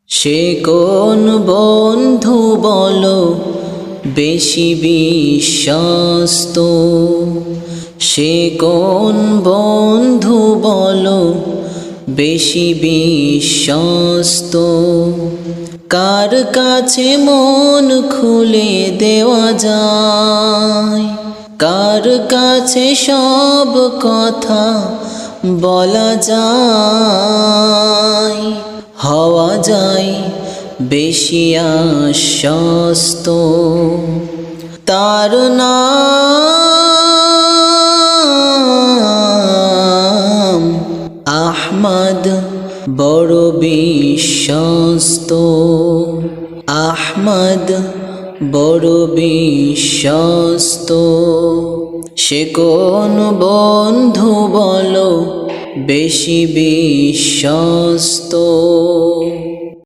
সে কোন বন্ধু বলো বেশি বিশ্বস্ত, সে কোন বন্ধু বলো বেশি বিশ্বস্ত, কার কাছে মন খুলে দেওয়া যায়, কার কাছে সব কথা বলা যায়, হওয়া যায় বেশি আশ্বস্ত। তার নাম আহমদ, বড় বিশ্বস্ত। আহমদ বড় বিশ্বস্ত। সে কোন বন্ধু বলো বেশি বিশ্বস্ত।